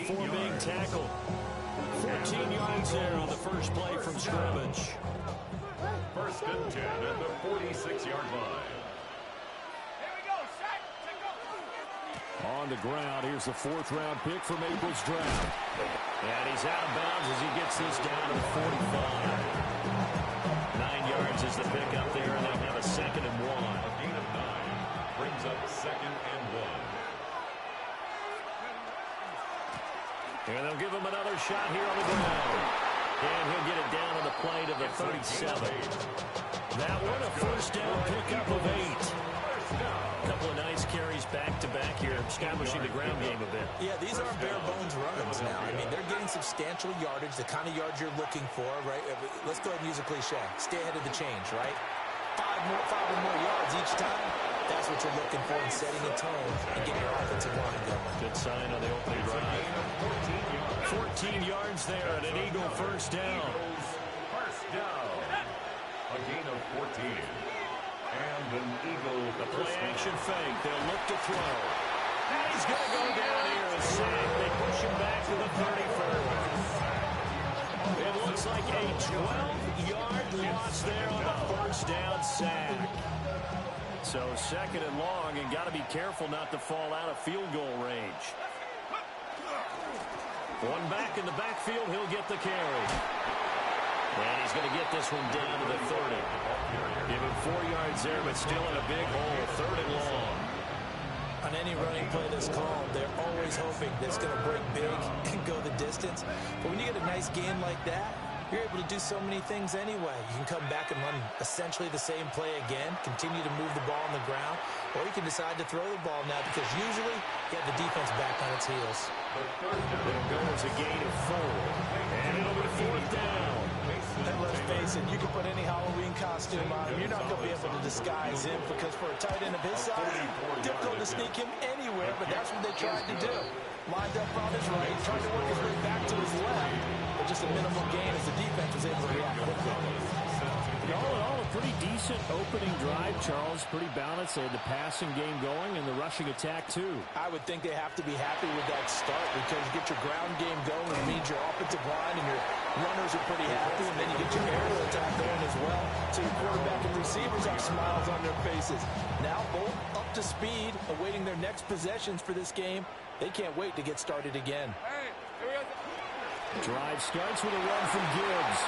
for being tackled. 14 yards there on the first play from scrimmage. First and 10 at the 46-yard line. On the ground, here's the fourth-round pick from April's draft. And he's out of bounds as he gets this down to the 45. 9 yards is the pickup there, and they'll have a 2nd and 1. A gain of 9 brings up 2nd and 1. And they'll give him another shot here on the ground. And he'll get it down on the play to the 37. That one, a first down pickup of 8. A couple of nice carries back-to-back here, establishing the ground game a bit. Yeah, these are bare-bones runs now. I mean, they're getting substantial yardage, the kind of yards you're looking for, right? Let's go ahead and use a cliche. Stay ahead of the change, right? Five or more yards each time. That's what you're looking for in setting a tone and getting your offensive line going. Good sign on the opening drive. 14 yards there and an Eagle first down. First down. A gain of 14. And an Eagle. The play-action fake. They'll look to throw. And he's going to go down here and sack. They push him back to the 34. It looks like a 12-yard loss there on the first down sack. So 2nd and long, and got to be careful not to fall out of field goal range. One back in the backfield, he'll get the carry. And he's going to get this one down to the 30. Give him 4 yards there, but still in a big hole, 3rd and long. On any running play that's called, they're always hoping that it's going to break big and go the distance. But when you get a nice gain like that, you're able to do so many things anyway. You can come back and run essentially the same play again, continue to move the ball on the ground, or you can decide to throw the ball now because usually you have the defense back on its heels. It'll go as a gain of 4. And it'll be 4th down. And let's face it, you can put any Halloween costume on him. You're not going to be able to disguise him because for a tight end of his size, difficult to sneak him anywhere, but that's what they tried to do. Lined up on his right, tried to work his way back to his left, but just a minimal gain as the defense was able to react quickly. All in all, a pretty decent opening drive, Charles. Pretty balanced. They had the passing game going and the rushing attack, too. I would think they have to be happy with that start because you get your ground game going. It means your offensive line and your runners are pretty happy, and then you get your aerial attack going as well. So your quarterback and receivers have smiles on their faces. Now both up to speed, awaiting their next possessions for this game. They can't wait to get started again. Drive starts with a run from Gibbs.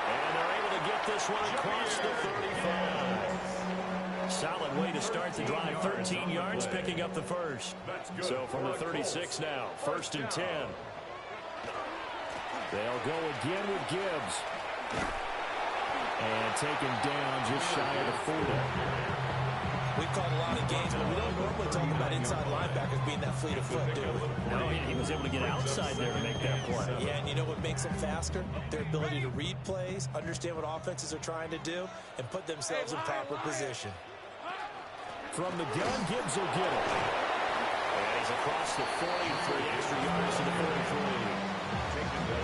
And they're able to get this one across the 35. Solid way to start the drive. 13 yards, picking up the first. So from the 36 now, 1st and 10. They'll go again with Gibbs. And taken down just shy of the 40. We've called a lot of games, but we don't normally talk about inside linebackers being that fleet of foot, do we? No, he was able to get outside there to make that play. Yeah, and you know what makes them faster? Their ability to read plays, understand what offenses are trying to do, and put themselves in proper position. From the gun, Gibbs will get it. And he's across the 40 for the extra yards to the 43.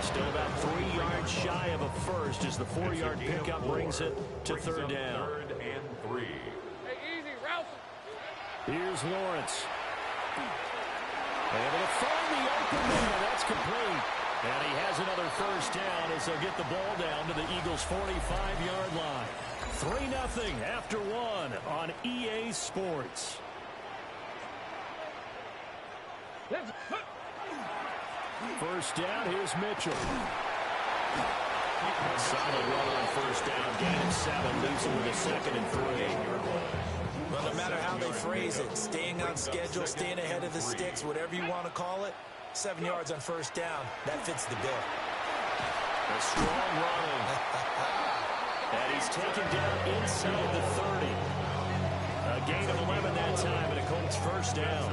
Still about 3 yards shy of a first as the 4-yard pickup brings it to 3rd down. 3rd and 3. Here's Lawrence. Able to find the open man. That's complete. And he has another first down as they'll get the ball down to the Eagles' 45-yard line. 3-0 after 1 on EA Sports. First down, here's Mitchell. Solid run on first down. Gain of 7 leaves him with a 2nd and 3. Well, no matter how they phrase it, staying on schedule, staying ahead of the sticks, whatever you want to call it, 7 yards on first down, that fits the bill. A strong run. And he's taken down inside the 30. A gain of 11 that time, and a Colts first down.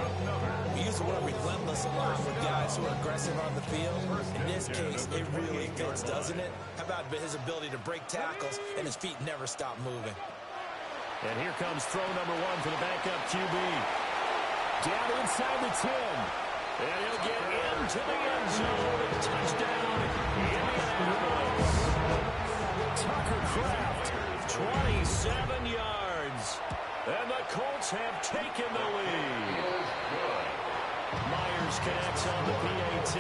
We use the word relentless a lot with guys who are aggressive on the field. In this case, it really fits, doesn't it? How about his ability to break tackles and his feet never stop moving? And here comes throw number 1 for the backup QB. Down inside the 10. And he'll get into the end zone. Touchdown, Indianapolis. Tucker Kraft, 27 yards. And the Colts have taken the lead. Myers connects on the PAT.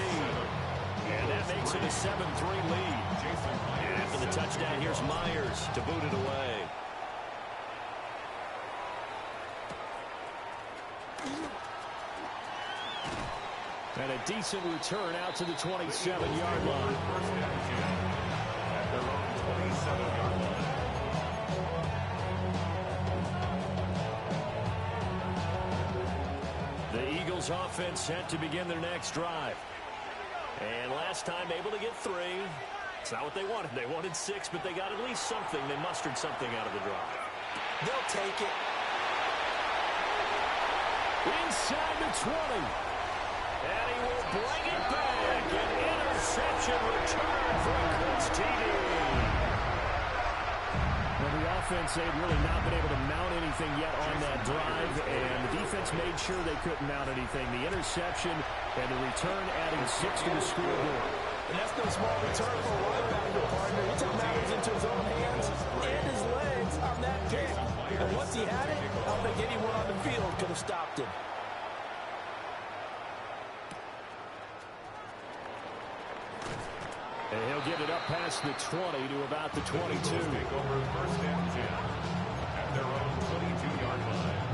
And that makes it a 7-3 lead. And after the touchdown, here's Myers to boot it away. And a decent return out to the 27-yard line. At their own 27-yard line. The Eagles offense set to begin their next drive. And last time able to get 3. It's not what they wanted. They wanted 6, but they got at least something. They mustered something out of the drive. They'll take it. Inside the 20. And he will bring it back. An interception return for a Colts TD. Well, the offense, they've really not been able to mount anything yet on that drive, and the defense made sure they couldn't mount anything. The interception and the return adding 6 to the scoreboard. And that's no small return for a linebacker, partner. He took matters into his own hands and his legs on that pick. And once he had it, I don't think anyone on the field could have stopped him. And he'll get it up past the 20 to about the 22. Take over first and 10 at their own 22-yard line.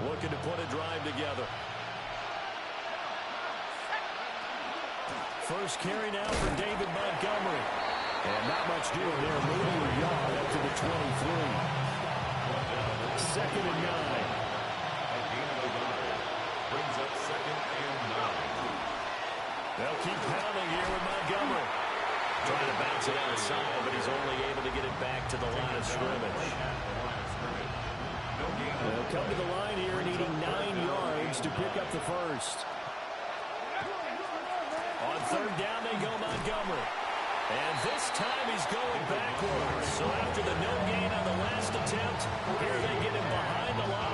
Looking to put a drive together. First carry now for David Montgomery. And not much doing there. Maybe a yard up to the 23. Second and 9. A gain of 11 brings up second and 9. They'll keep pounding here with Montgomery. Trying to bounce it outside, but he's only able to get it back to the line of scrimmage. They'll come to the line here needing 9 yards to pick up the first. On third down, they go Montgomery. And this time he's going backwards. So after the no gain on the last attempt, here they get him behind the line.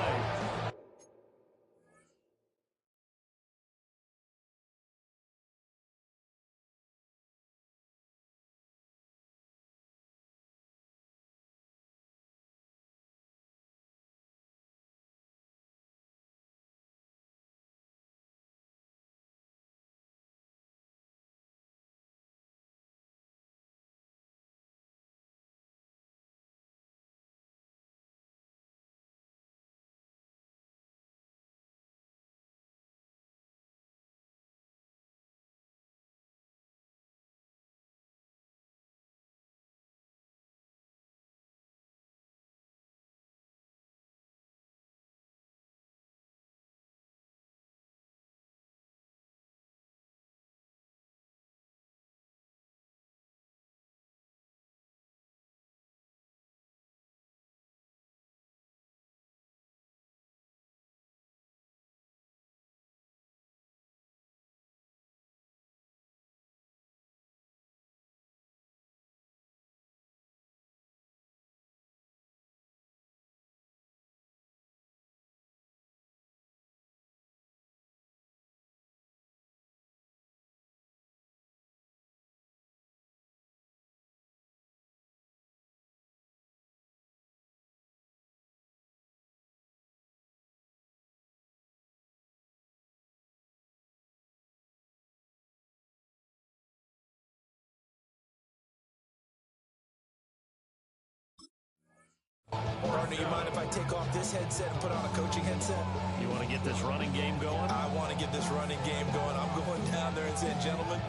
Partner, you mind if I take off this headset and put on a coaching headset? You want to get this running game going? I want to get this running game going. I'm going down there and saying, gentlemen,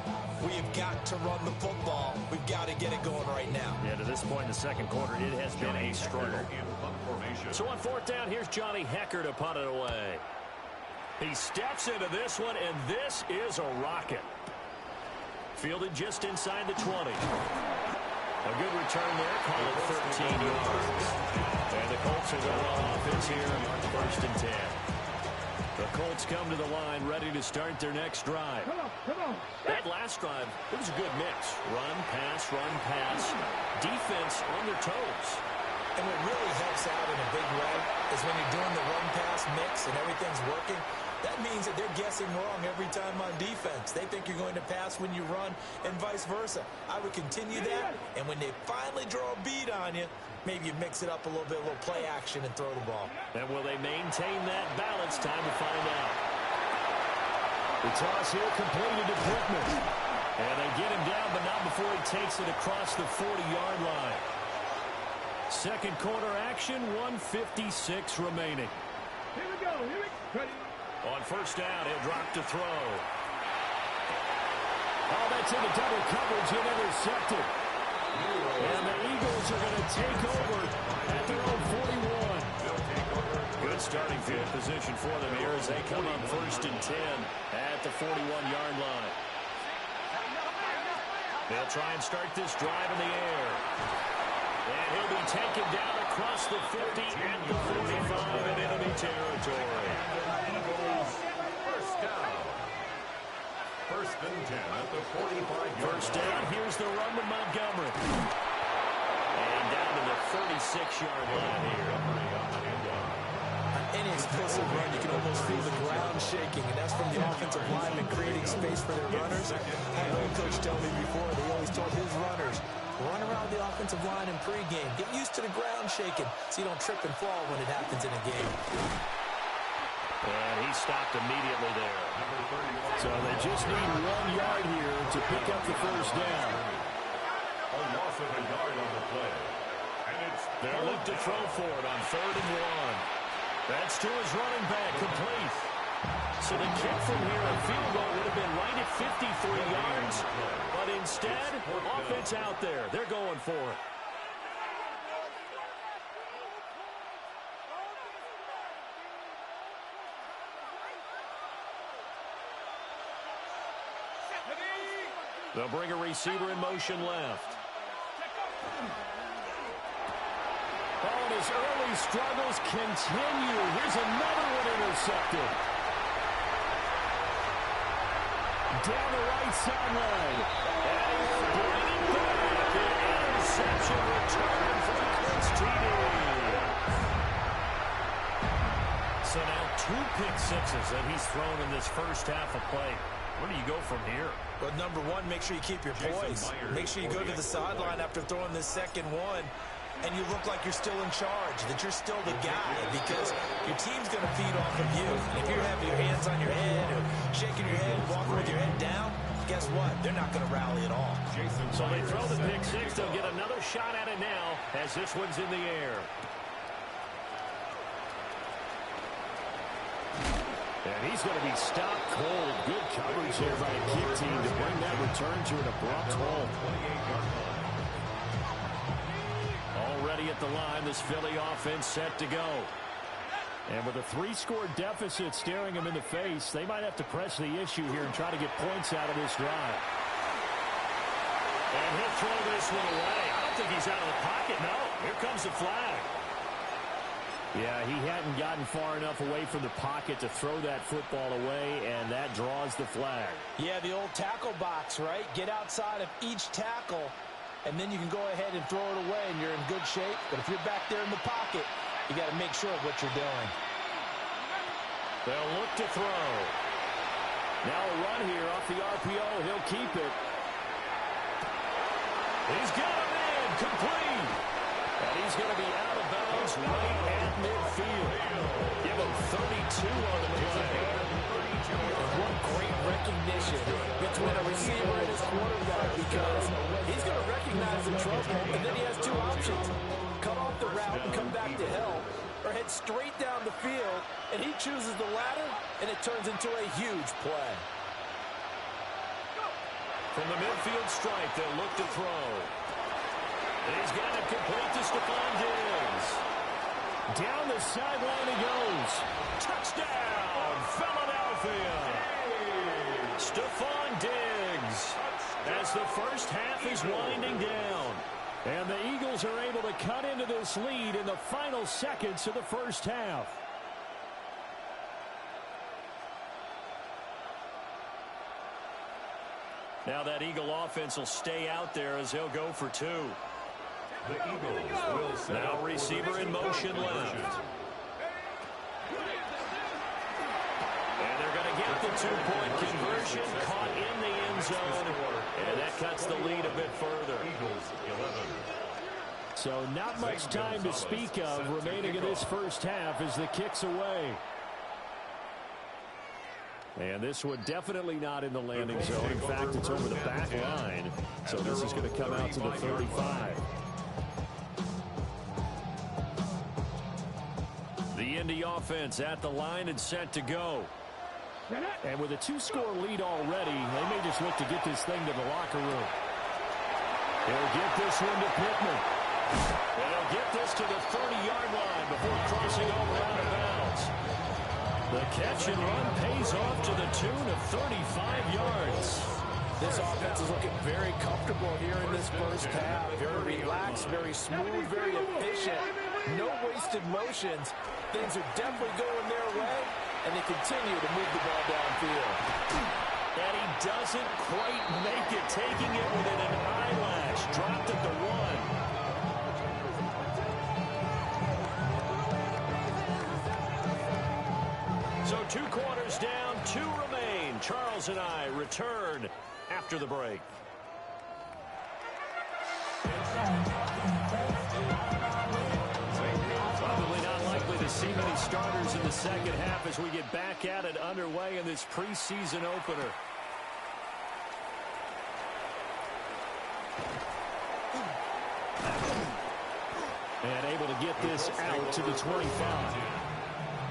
we have got to run the football. We've got to get it going right now. Yeah, to this point in the second quarter, it has been a struggle. So on fourth down, here's Johnny Hecker to punt it away. He steps into this one, and this is a rocket. Fielded just inside the 20. A good return there, call it 13 yards. And the Colts are going on offense here on first and 10. The Colts come to the line ready to start their next drive. Come on. That last drive, it was a good mix. Run, pass, defense on their toes. And what really helps out in a big way is when you're doing the run-pass mix and everything's working, That means that they're guessing wrong every time on defense. They think you're going to pass when you run and vice versa. I would continue that, and when they finally draw a beat on you, maybe you mix it up a little bit, a little play action, and throw the ball. And will they maintain that balance? Time to find out. The toss here completed to Pittman. And they get him down, but not before he takes it across the 40-yard line. Second quarter action, 1:56 remaining. Here we go. Ready. On first down, he'll drop to throw. Oh, that's into double coverage and intercepted. And the Eagles are going to take over at their own 41. Good starting field position for them here as they come up first and 10 at the 41-yard line. They'll try and start this drive in the air. And he'll be taken down across the 50 and the 45 in enemy territory. First down. First and 10 at the 45-yard First down, here's the run to Montgomery. And down to the 36-yard line here. On any explosive run, you can almost feel the ground shaking, and that's from the offensive lineman creating space for their runners. I had one coach tell me before, they always told his runners, run around the offensive line in pregame. Get used to the ground shaking so you don't trip and fall when it happens in a game. And he stopped immediately there. So they just need 1 yard here to pick up the first down. A loss of a yard on the play. And it's They'll look to throw for it on 3rd and 1. That's to his running back, complete. So the kick from here, a field goal would have been right at 53 yards. But instead, offense out there. They're going for it. They'll bring a receiver in motion left. Oh, and his early struggles continue. Here's another one intercepted. Down the right sideline. And he'll bring it back. An interception return for the Colts TD. So now 2 pick sixes that he's thrown in this first half of play. Where do you go from here? Well, number one, make sure you keep your poise. Make sure you go to the sideline after throwing this second one, and you look like you're still in charge, that you're still the guy, because your team's going to feed off of you. And if you're having your hands on your head or shaking your head, walking with your head down, guess what? They're not going to rally at all. So they throw the pick six. They'll get another shot at it now as this one's in the air. And he's going to be stopped cold. Good coverage here by a kick team to bring that return to an abrupt halt. Already at the line, this Philly offense set to go. And with a 3-score deficit staring him in the face, they might have to press the issue here and try to get points out of this drive. And he'll throw this one away. I don't think he's out of the pocket, no. Here comes the flag. Yeah, he hadn't gotten far enough away from the pocket to throw that football away, and that draws the flag. Yeah, the old tackle box, right? Get outside of each tackle, and then you can go ahead and throw it away, and you're in good shape. But if you're back there in the pocket, you got to make sure of what you're doing. They'll look to throw. Now a run here off the RPO. He'll keep it. He's got him in. Complete. And he's going to be out of bounds right at midfield. Give him 32 on the play. What great recognition between a receiver and his quarterback, because he's going to recognize the trouble, and then he has 2 options. Cut off the route and come back to help, or head straight down the field, and he chooses the latter, and it turns into a huge play. From the midfield stripe, they'll look to throw. He's got it complete to Stephon Diggs. Down the sideline he goes. Touchdown, Philadelphia. Stephon Diggs as the first half is winding down. And the Eagles are able to cut into this lead in the final seconds of the first half. Now that Eagle offense will stay out there as he'll go for 2. The Eagles will set now up receiver in motion left. And two-point conversion caught in the end zone, and that cuts the lead a bit further. Eagles 11. So not much time to speak of remaining in this first half as the kick's away. And this one definitely not in the landing zone. In fact, it's over the back line. So this is going to come out to the 35. The Indy offense at the line and set to go. And with a two-score lead already, they may just look to get this thing to the locker room. They'll get this one to Pittman. And they'll get this to the 30-yard line before crossing over out of bounds. The catch and run pays off to the tune of 35 yards. This offense is looking very comfortable here in this first half. Very relaxed, very smooth, very efficient. No wasted motions. Things are definitely going their way, and they continue to move the ball downfield. And he doesn't quite make it, taking it within an eyelash. Dropped at the 1. So 2 quarters down, 2 remain. Charles and I return after the break. Probably not likely to see many starters in the second half as we get back at it underway in this preseason opener. And able to get this out to the 25.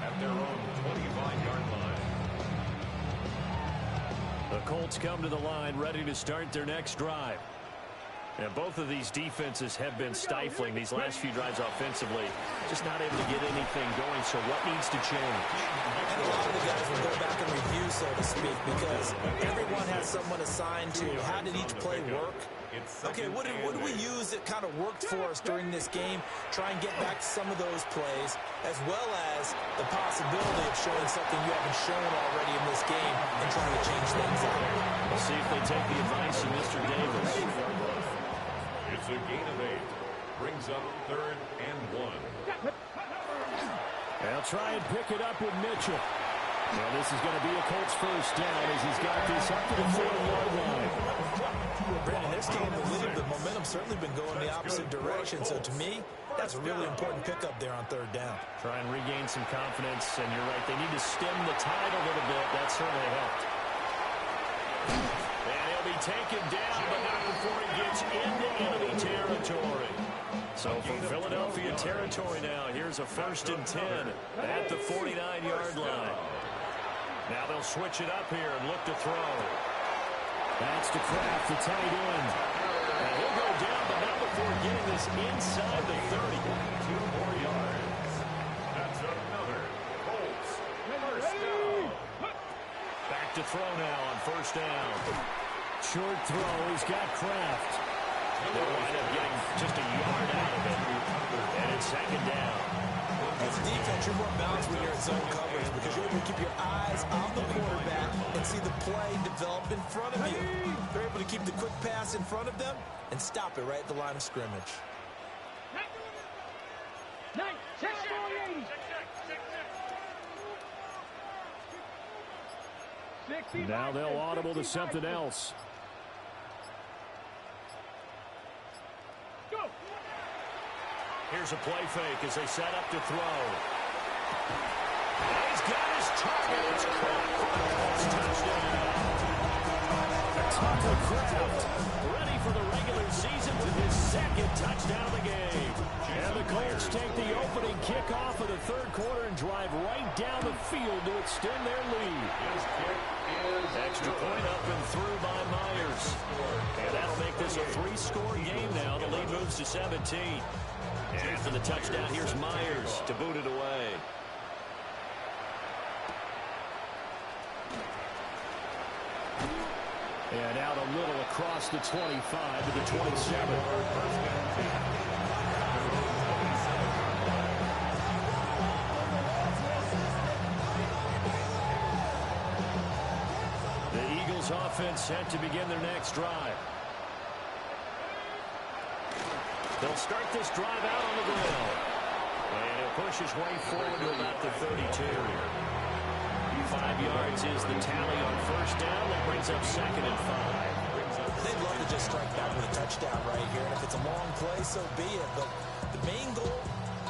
At their own 25-yard line. The Colts come to the line ready to start their next drive. And both of these defenses have been stifling these last few drives offensively. Just not able to get anything going, so what needs to change? And a lot of the guys will go back and review, so to speak, because everyone has someone assigned to how did each play work. Okay, what did we use that kind of worked for us during this game? Try and get back to some of those plays, as well as the possibility of showing something you haven't shown already in this game and trying to change things up. We'll see if they take the advice of Mr. Davis. It's a gain of 8. Brings up 3rd and 1. They'll try and pick it up with Mitchell. Well, this is going to be a Colts first down as he's got this up to the 40-yard line. Brandon, this game, the momentum's certainly been going the opposite direction. So to me, that's a really important pickup there on 3rd down. Try and regain some confidence, and you're right, they need to stem the tide a little bit. That certainly helped. And he'll be taken down, but not before he gets into enemy territory. So from Philadelphia territory now, here's a 1st and 10 at the 49-yard line. Now they'll switch it up here and look to throw. That's to Kraft, the tight end. And he'll go down, but not before getting this inside the 30. 2 more yards. That's another Colts first down. Back to throw now on 1st down. Short throw, he's got Kraft. They'll wind up getting just a yard out of it. And it's 2nd down. As a defense, you're more balanced when you're in zone coverage because you're able to keep your eyes on the quarterback and see the play develop in front of you. They're able to keep the quick pass in front of them and stop it right at the line of scrimmage. Now they'll audible to something else. Here's a play fake as they set up to throw. And he's got his target. It's caught for the Colts touchdown. Tucker Kraft ready for the regular season with his 2nd touchdown of the game. And the Colts take the opening kickoff of the 3rd quarter and drive right down the field to extend their lead. His kick is Extra point up and through by Myers. And that'll make this a 3-score game now. The lead moves to 17. And after the touchdown, here's Myers to boot it away. And out a little across the 25 to the 27. The Eagles offense set to begin their next drive. They'll start this drive out on the ground. And he'll push his way forward to about the 32. 5 yards is the tally on first down. That brings up 2nd and 5. They'd love to just strike back with a touchdown right here. And if it's a long play, so be it. But the main goal,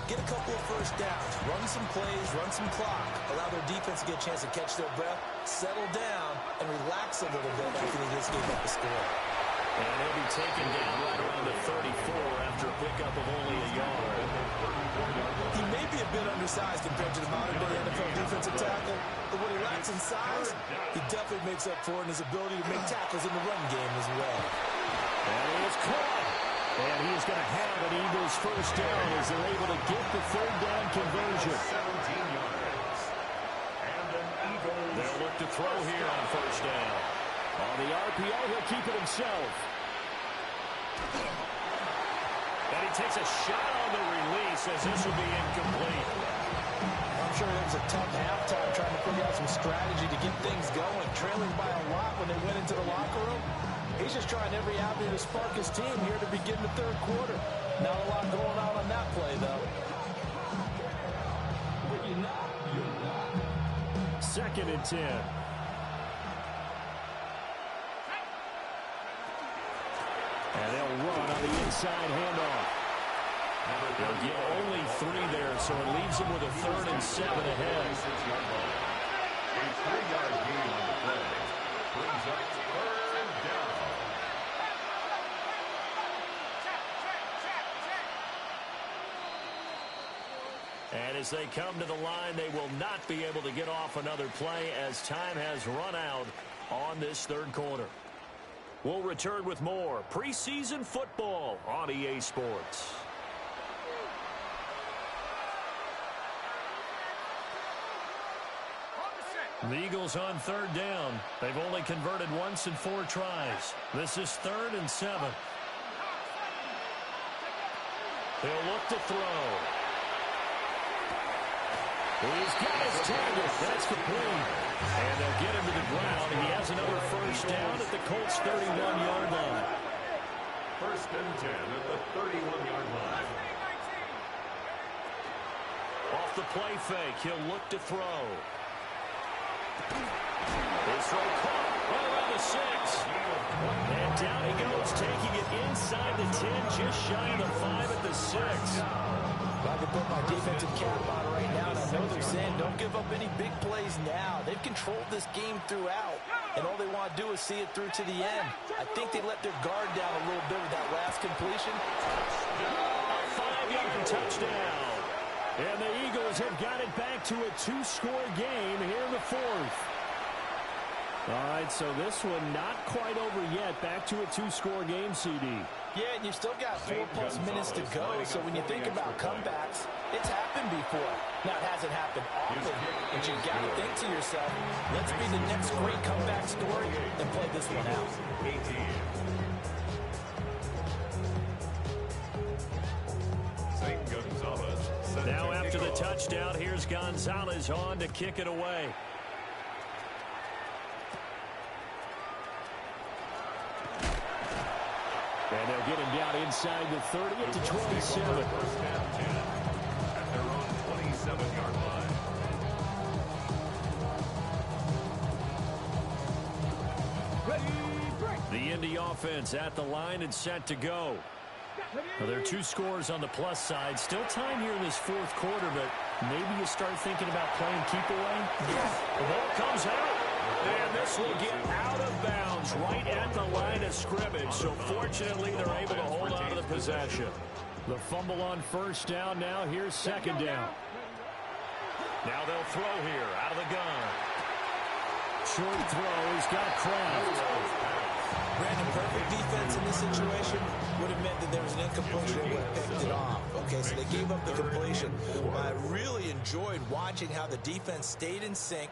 get a couple of first downs, run some plays, run some clock, allow their defense to get a chance to catch their breath, settle down, and relax a little bit after they just gave up the score. And he'll be taken down right around the 34 after a pickup of only a yard. He may be a bit undersized compared to the modern-day NFL defensive tackle, but what he lacks in size, he definitely makes up for in his ability to make tackles in the run game as well. And he is caught. And he's going to have an Eagles first down as they're able to get the 3rd down conversion. 17 yards. And an Eagles. They'll look to throw here on first down. On the RPO, he'll keep it himself. And he takes a shot on the release as this will be incomplete. I'm sure it was a tough halftime trying to figure out some strategy to get things going, trailing by a lot when they went into the locker room. He's just trying every avenue to spark his team here to begin the 3rd quarter. Not a lot going on that play, though. But you're not. 2nd and 10. And they'll run on the inside handoff. They'll get only 3 there, so it leaves them with a 3rd and 7 ahead. A 3-yard gain on the play. Brings up 3rd down. And as they come to the line, they will not be able to get off another play as time has run out on this 3rd quarter. We'll return with more preseason football on EA Sports. The Eagles on 3rd down. They've only converted once in 4 tries. This is 3rd and 7. They'll look to throw. He's got his target. That's complete. And they'll get him to the ground. He has another first down at the Colts' 31-yard line. 1st and 10 at the 31-yard line. Off the play fake, he'll look to throw. His throw caught right around the 6. And down he goes, taking it inside the 10, just shy of the 5 at the 6. I can put my defensive cap on right now, and I know they're saying don't give up any big plays now. They've controlled this game throughout, and all they want to do is see it through to the end. I think they let their guard down a little bit with that last completion. A 5-yard touchdown. And the Eagles have got it back to a 2-score game here in the 4th. All right, so this one not quite over yet. Back to a 2-score game, CD. Yeah, and you've still got 4+ minutes to go, so when you think about comebacks, it's happened before. Now, it hasn't happened often, but you've got to think to yourself, let's be the next great comeback story and play this one out. Now after the touchdown, here's Gonzalez on to kick it away. And they'll get him down inside the 30 to 27. First down 10 at their own 27-yard line. The Indy offense at the line and set to go. Well, there are 2 scores on the plus side. Still time here in this 4th quarter, but maybe you start thinking about playing keep away. The ball comes out, and this will get out of bounds right at the line of scrimmage. So fortunately, they're able to hold on to the possession. The fumble on first down. Now here's 2nd down. Now they'll throw here out of the gun. Short throw. He's got Kraft. Brandon, perfect defense in this situation would have meant that there was an incompletion that would have picked it off. Okay, so they gave up the completion. But I really enjoyed watching how the defense stayed in sync,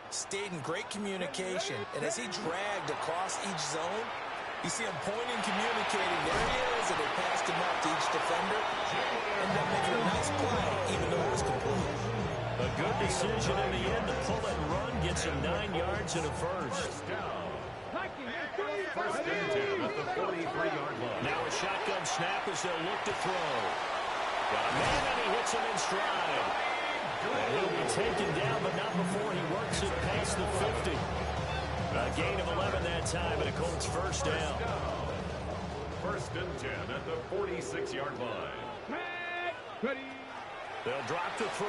stayed in great communication. And as he dragged across each zone, you see him pointing, communicating. There he is, and they passed him out to each defender. And then making a nice play, even though it was complete. A good decision in the end to pull it and run. Gets him 9 yards and a first. First and 10 at the 43-yard line. Now a shotgun snap as they'll look to throw. Got a man, and he hits him in stride. And he'll be taken down, but not before he works it past the 50. A gain of 11 that time, and a Colts first down. First and 10 at the 46-yard line. Ready. They'll drop the throw.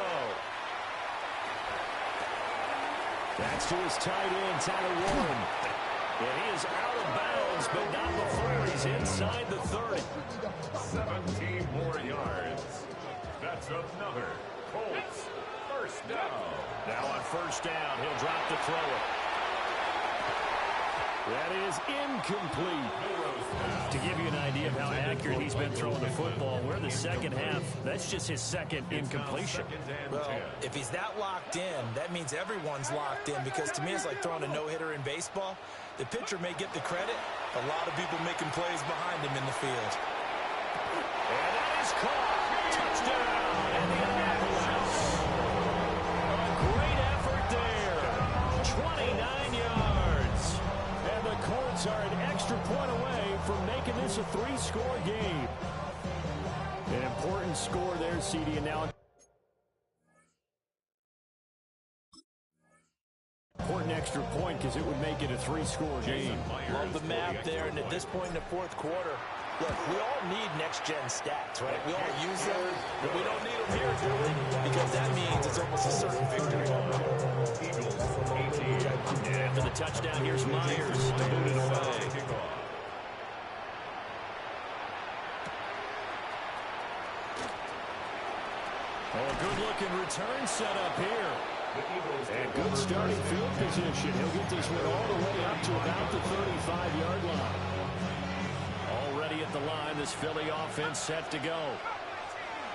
That's to his tight end, Tyler Warren. And he is out of bounds, but not before he's inside the 30. 17 more yards. That's another Colts first down. Now on first down, he'll drop the throw. That is incomplete. To give you an idea of how accurate he's been throwing the football, we're in the second half. That's just his second incompletion. Well, if he's that locked in, that means everyone's locked in, because to me it's like throwing a no-hitter in baseball. The pitcher may get the credit. A lot of people making plays behind him in the field. And that is caught. Touchdown, Indianapolis. A great effort there. 29 yards. And the Colts are an extra point away from making this a 3-score game. An important score there, CD, and now important extra point because it would make it a 3-score game. Love the math there, and at this point in the fourth quarter, look, we all need next-gen stats, right? We all use them, but we don't need them here, do we? Because that means it's almost a certain victory. And after the touchdown, here's Myers to boot it away. Oh, a good-looking return set up here. And good starting field position. He'll get this one all the way up to about the 35-yard line. Already at the line, this Philly offense set to go.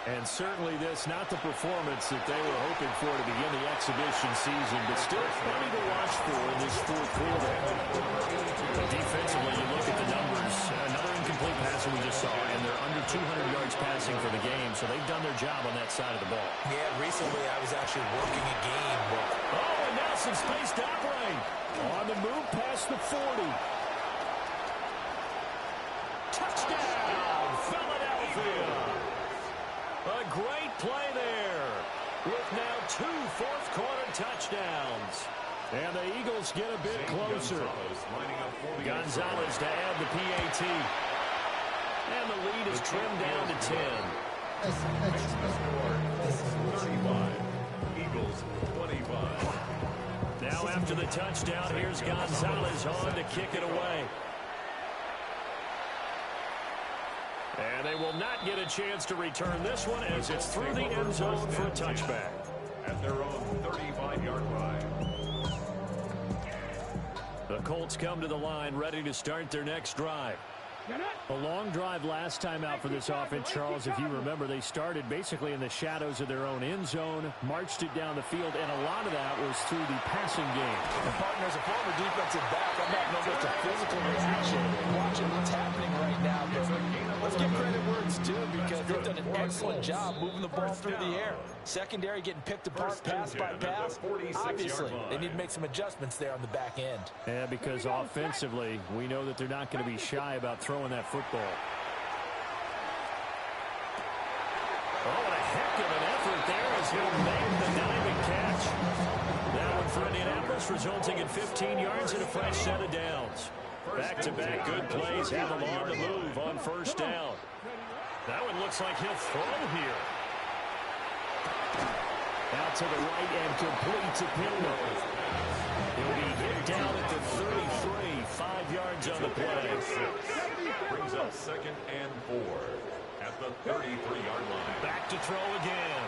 And certainly this, not the performance that they were hoping for to begin the exhibition season, but still plenty to watch for in this fourth quarter. Defensively, you look at the numbers. Another incomplete pass that we just saw, and they're under 200 yards passing for the game, so they've done their job on that side of the ball. Yeah, recently I was actually working a game. Oh, and now some space to operate. On the move past the 40. Touchdown, Philadelphia. A great play there with now 2 fourth-quarter touchdowns. And the Eagles get a bit closer. Gonzalez to add the PAT. And the lead is trimmed down to 10. 35. Eagles 25. Now after the touchdown, here's Gonzalez on to kick it away. And they will not get a chance to return this one as it's through the end zone for a touchback. At their own 35-yard line. The Colts come to the line ready to start their next drive. A long drive last time out for this offense, Charles. If you remember, they started basically in the shadows of their own end zone, marched it down the field, and a lot of that was through the passing game. And partner, as a former defensive back, I'm not no much a physical reaction watching what's happening right now. But let's give credit where it's due, because they've done an excellent job moving the ball through the air. Secondary getting picked apart pass by pass. Obviously, they need to make some adjustments there on the back end. Yeah, because offensively, we know that they're not going to be shy about throwing that football. Oh, what a heck of an effort there as he'll make the diving catch. That one for Indianapolis, resulting in 15 yards and a fresh set of downs. Back-to-back good plays have them on the move on first down. That one looks like he'll throw here. Out to the right and complete to Pittman. He'll be hit down at the 33, 5 yards on the play. Brings up 2nd and 4 at the 33-yard line. Back to throw again.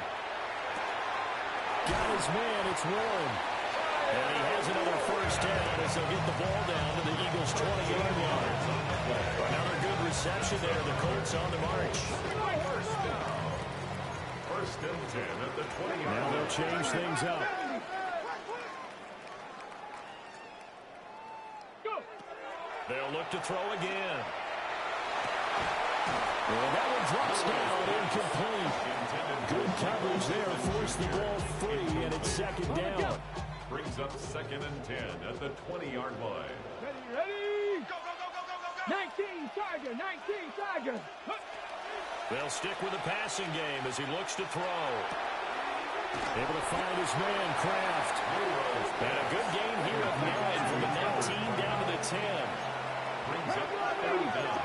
Got his man, it's Warren. And he has another first down as they'll get the ball down to the Eagles' 20-yard line. Another good reception there. The Colts on the march. First and 10 at the 20-yard line. Now they'll change things up. They'll look to throw again. Well, that one drops down, incomplete. Good coverage there, forced the ball free, and it's second down. Brings up 2nd and 10 at the 20-yard line. Ready? Go, go, go, go, go, go, go. 19 Tiger, 19 Tiger. They'll stick with the passing game as he looks to throw. Able to find his man, Kraft. And a good gain here of 9 from the 19 down to the 10. Brings up third down.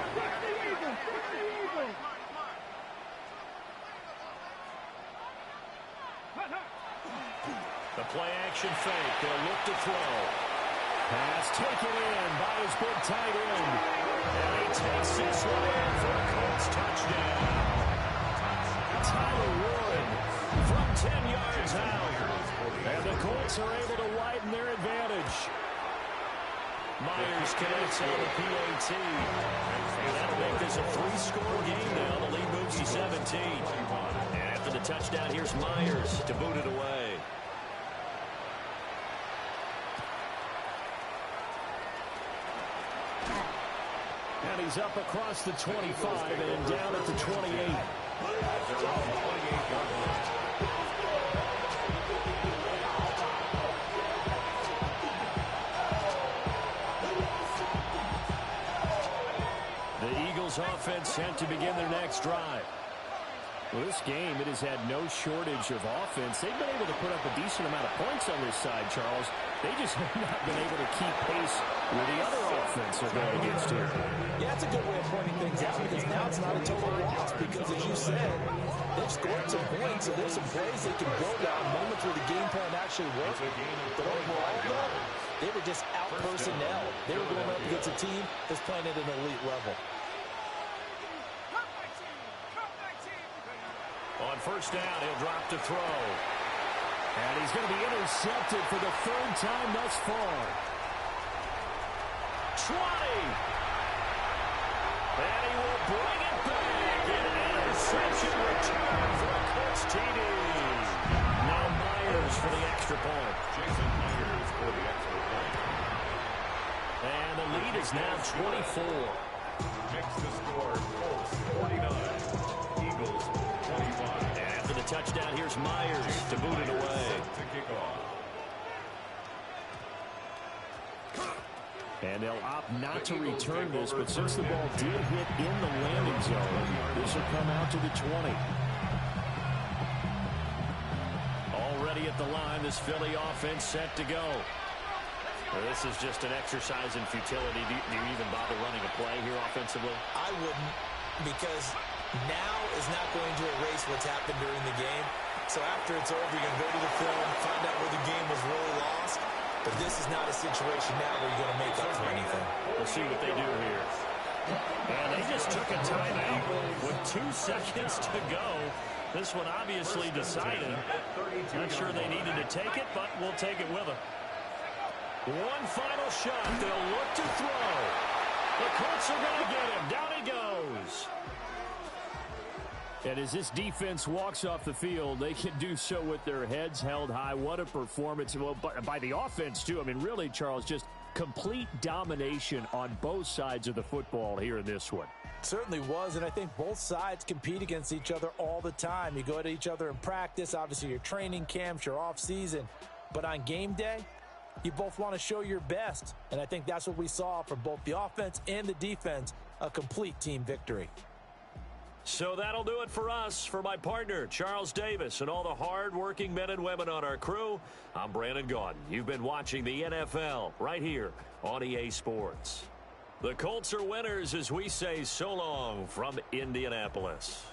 The play action fake. They'll look to throw. Pass taken in by his big tight end. And he takes this one in for a Colts touchdown. Tyler Warren from 10 yards out. And the Colts are able to widen their advantage. Myers connects on the PAT. And that'll make this a 3-score game now. The lead moves to 17. And after the touchdown, here's Myers to boot it away. And he's up across the 25 and down at the 28. The Eagles offense sent to begin their next drive. Well, this game, it has had no shortage of offense. They've been able to put up a decent amount of points on this side, Charles. They just have not been able to keep pace with the other offense they're going against here. Yeah, that's a good way of pointing things out because now it's not a total loss because, as you said, they've scored some points, so there's some plays they can build on, moments where the game plan actually worked. But overall, though, they were just out-personnel. They were going up against a team that's playing at an elite level. On first down, he'll drop to throw. And he's going to be intercepted for the 3rd time thus far. 20. And he will bring it back. An interception return for a Colts TD. Now Myers for the extra point. Jason Myers for the extra point. And the lead is now 24. Makes the score Colts 49. Eagles 25. And after the touchdown, here's Myers to boot it away. To kick off. And they'll opt not to return this, but since the ball did hit in the landing zone, this will come out to the 20. Already at the line, this Philly offense set to go. Well, this is just an exercise in futility. Do you even bother running a play here offensively? I wouldn't, because now is not going to erase what's happened during the game. So after it's over, you're going to go to the film, find out where the game was really lost. But this is not a situation now where you're going to make up for anything. We'll see what they do here. And they just took a timeout with 2 seconds to go. This one obviously decided. Not sure they needed to take it, but we'll take it with them. One final shot. They'll look to throw. The Colts are going to get him. Down he goes. And as this defense walks off the field, they can do so with their heads held high. What a performance. Well, by the offense, too. I mean, really, Charles, just complete domination on both sides of the football here in this one. Certainly was, and I think both sides compete against each other all the time. You go at each other in practice, obviously your training camps, your off-season. But on game day, you both want to show your best. And I think that's what we saw from both the offense and the defense, a complete team victory. So that'll do it for us. For my partner, Charles Davis, and all the hard-working men and women on our crew, I'm Brandon Gaudin. You've been watching the NFL right here on EA Sports. The Colts are winners as we say so long from Indianapolis.